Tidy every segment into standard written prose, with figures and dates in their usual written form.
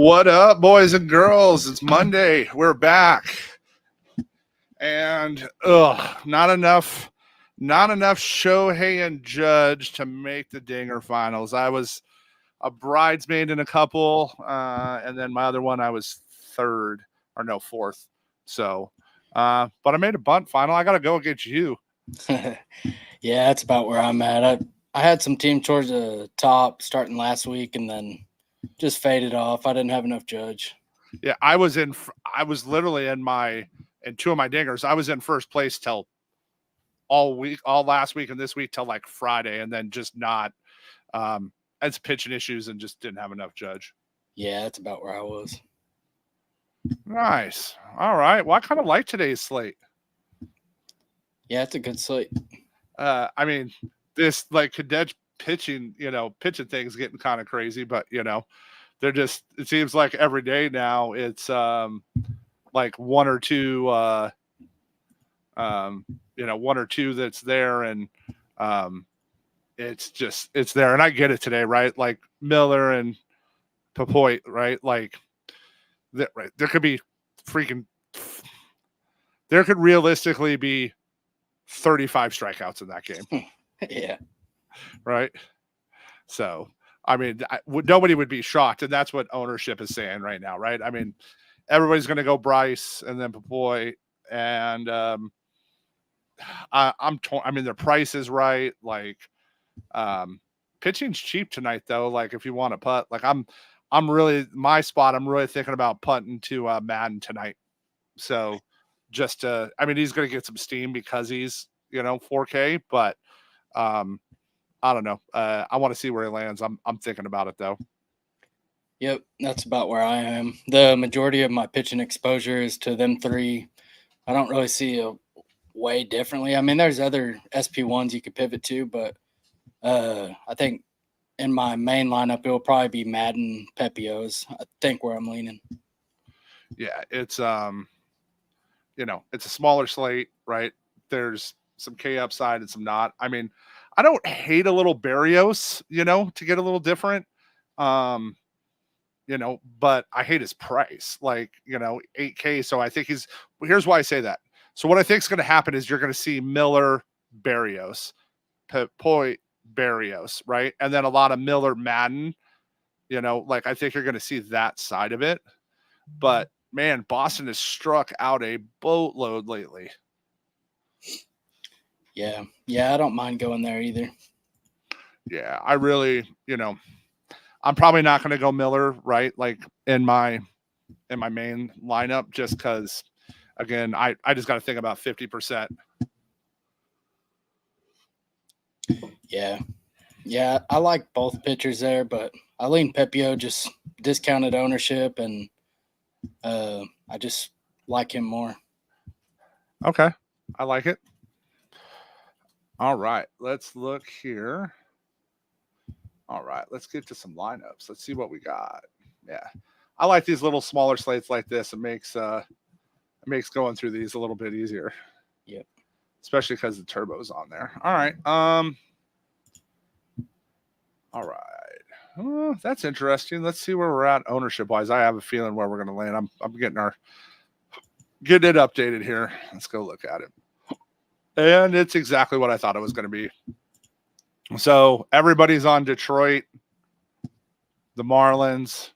What up, boys and girls? It's Monday. We're back. And not enough Shohei and Judge to make the Dinger finals. I was a bridesmaid in a couple, and then my other one I was fourth. So, but I made a bunt final. I got to go against you. Yeah, that's about where I'm at. I had some team towards the top starting last week, and then just faded off. I didn't have enough Judge. Yeah, I was literally in two of my Dingers. I was in first place till all last week and this week till like Friday, and then just not. It's pitching issues and just didn't have enough Judge. Yeah, that's about where I was. Nice. All right. Well, I kind of like today's slate. Yeah, it's a good slate. I mean, this like cadet pitching thing's getting kind of crazy, but they're just, it seems like every day now it's like one or two that's there, and it's there. And I get it today, right? Like Miller and Papoy, right? Like there could be there could realistically be 35 strikeouts in that game. Yeah. Right. So, I mean, nobody would be shocked. And that's what ownership is saying right now, right? I mean, everybody's going to go Bryce and then Papoy. And I'm torn. I mean, the price is right. Like, pitching's cheap tonight, though. Like, if you want to putt, like I'm really thinking about putting to Madden tonight. So just I mean, he's going to get some steam because he's 4K, but I don't know. I want to see where he lands. I'm thinking about it though. Yep, that's about where I am. The majority of my pitching exposure is to them three. I don't really see a way differently. I mean, there's other SP1s you could pivot to, but I think in my main lineup, it will probably be Madden, Pepios. I think where I'm leaning. Yeah, it's it's a smaller slate, right? There's some K upside and some not. I mean, I don't hate a little Barrios, to get a little different. But I hate his price, like, $8K. So I think here's why I say that. So what I think is going to happen is you're going to see Miller, Barrios, Papoy, Barrios, right? And then a lot of Miller, Madden, like I think you're going to see that side of it. But man, Boston has struck out a boatload lately. Yeah, I don't mind going there either. Yeah, I really, I'm probably not going to go Miller, right? Like in my main lineup, just because, again, I just got to think about 50%. Yeah, I like both pitchers there, but I lean Pepio, just discounted ownership, and I just like him more. Okay, I like it. All right, let's look here. All right, let's get to some lineups. Let's see what we got. Yeah, I like these little smaller slates like this. It makes going through these a little bit easier. Yep. Especially because the turbo's on there. All right. All right. Oh, that's interesting. Let's see where we're at ownership wise. I have a feeling where we're going to land. I'm getting it updated here. Let's go look at it. And it's exactly what I thought it was going to be. So everybody's on Detroit, the Marlins,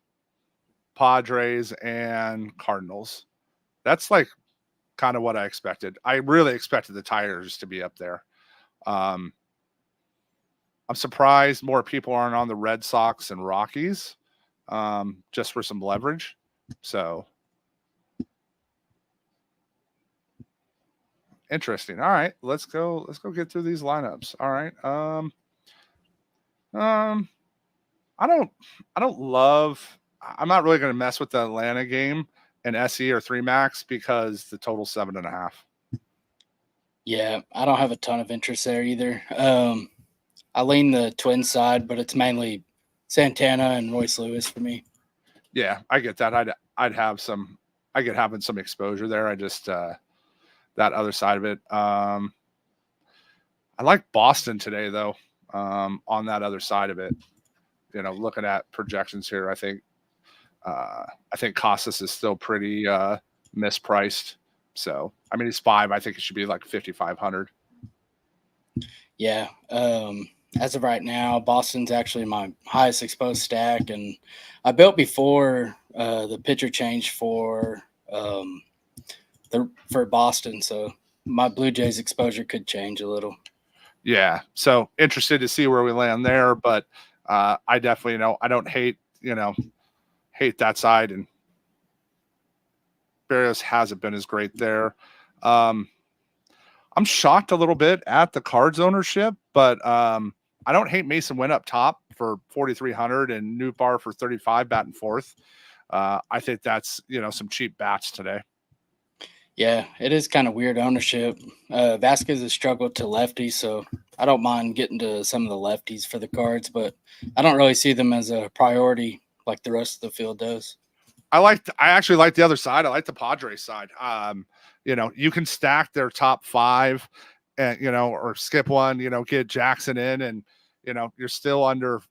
Padres, and Cardinals. That's like kind of what I expected. I really expected the Tigers to be up there. I'm surprised more people aren't on the Red Sox and Rockies, just for some leverage. So interesting. All right, let's go get through these lineups. All right. I'm not really going to mess with the Atlanta game and SE or 3 max because the total's 7.5. Yeah, I don't have a ton of interest there either. I lean the Twin side, but it's mainly Santana and Royce Lewis for me. Yeah, I get that. I'd have some. I get having some exposure there. I just that other side of it. I like Boston today though. On that other side of it, looking at projections here, I think I think Casas is still pretty mispriced. So, I mean, he's 5. I think it should be like 5,500. Yeah. As of right now, Boston's actually my highest exposed stack, and I built before the pitcher change for Boston, so my Blue Jays exposure could change a little. Yeah. So interested to see where we land there, but I definitely I don't hate that side, and Barrios hasn't been as great there. I'm shocked a little bit at the Cards ownership, but I don't hate Mason Wynn up top for 4,300 and Newt Bar for 35 batting fourth. I think that's some cheap bats today. Yeah, it is kind of weird ownership. Vasquez has struggled to lefties, so I don't mind getting to some of the lefties for the Cards, but I don't really see them as a priority like the rest of the field does. I actually like the other side. I like the Padres side. You can stack their top 5 and or skip one, get Jackson in, and you're still under,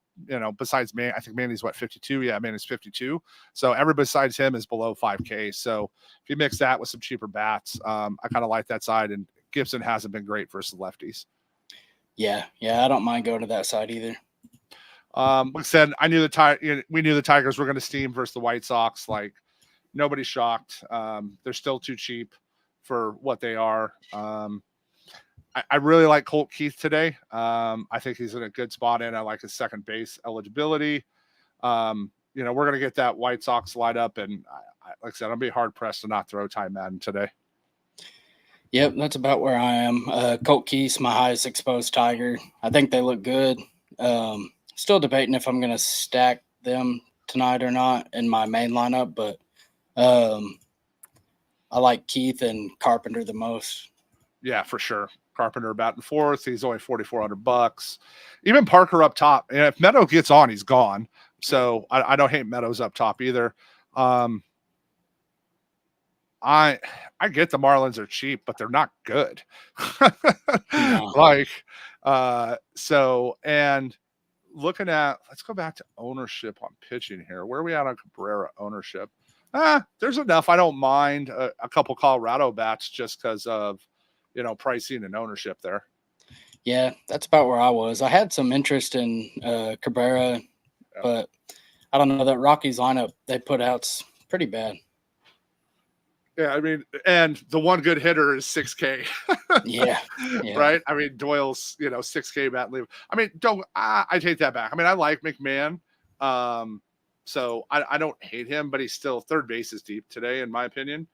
besides Man, I think Manny's 52. Yeah, Manny's 52. So everybody besides him is below 5K. So if you mix that with some cheaper bats, I kind of like that side. And Gibson hasn't been great versus lefties. Yeah, I don't mind going to that side either. Like I said, we knew the Tigers were going to steam versus the White Sox. Like, nobody's shocked. They're still too cheap for what they are. I really like Colt Keith today. I think he's in a good spot, and I like his second base eligibility. We're going to get that White Sox light up, and like I said, I'll be hard pressed to not throw Ty Madden today. Yep, that's about where I am. Colt Keith's my highest exposed Tiger. I think they look good. Still debating if I'm going to stack them tonight or not in my main lineup, but I like Keith and Carpenter the most. Yeah, for sure. Carpenter batting fourth. He's only $4,400. Even Parker up top. And if Meadows gets on, he's gone. So I don't hate Meadows up top either. I get the Marlins are cheap, but they're not good. No. And looking at, let's go back to ownership on pitching here. Where are we at on Cabrera ownership? There's enough. I don't mind a couple Colorado bats just because of, pricing and ownership there. Yeah, that's about where I was. I had some interest in Cabrera, but I don't know, that Rockies lineup they put out's pretty bad. Yeah, I mean, and the one good hitter is 6K. Yeah. Right? I mean, Doyle's, 6K bat leave. I mean, I take that back. I mean, I like McMahon. So I don't hate him, but he's still third base is deep today, in my opinion.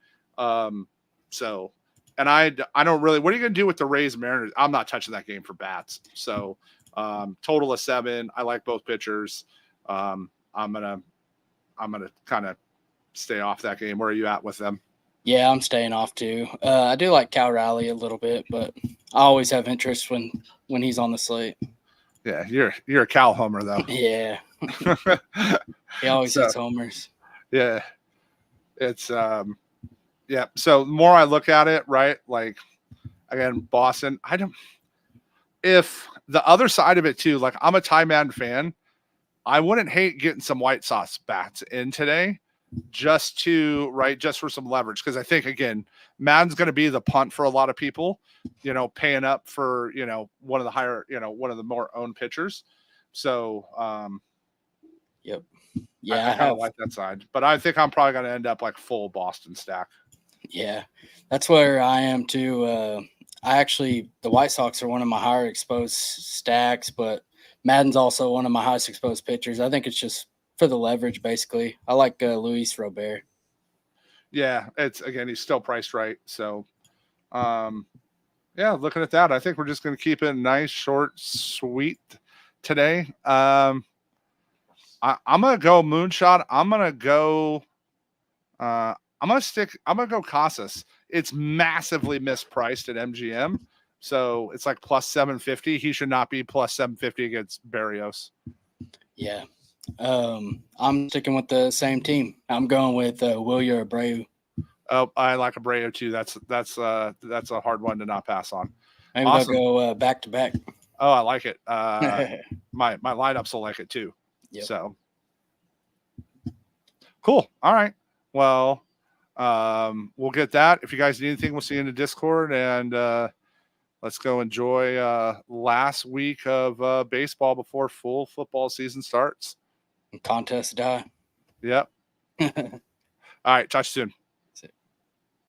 And I don't really, what are you going to do with the Rays Mariners? I'm not touching that game for bats. So total of 7. I like both pitchers. I'm going to kind of stay off that game. Where are you at with them? Yeah, I'm staying off too. I do like Cal Raleigh a little bit, but I always have interest when he's on the slate. Yeah, you're a Cal homer though. Yeah, he always hits homers. Yeah, it's yeah. So the more I look at it, right, like again, Boston. If the other side of it too, like I'm a Ty Madden fan, I wouldn't hate getting some White Sox bats in today. Just for some leverage. Because I think, again, Madden's going to be the punt for a lot of people, paying up for, one of the more owned pitchers. So, yep. Yeah, I like that side. But I think I'm probably going to end up like full Boston stack. Yeah, that's where I am too. The White Sox are one of my higher exposed stacks, but Madden's also one of my highest exposed pitchers. I think it's just for the leverage, basically. I like Luis Robert. Yeah, he's still priced right. So, looking at that, I think we're just going to keep it nice, short, sweet today. I'm going to go Moonshot. I'm going to go Casas. It's massively mispriced at MGM. So it's like plus 750. He should not be plus 750 against Barrios. Yeah. I'm sticking with the same team. I'm going with Wilyer Abreu. Oh, I like Abreu too. That's a hard one to not pass on. Maybe awesome. They'll go back to back. Oh, I like it. My lineups will like it too. Yep. So Cool. All right. Well, we'll get that. If you guys need anything, we'll see you in the Discord, and let's go enjoy last week of baseball before full football season starts. Contest die. Yep. All right. Talk to you soon.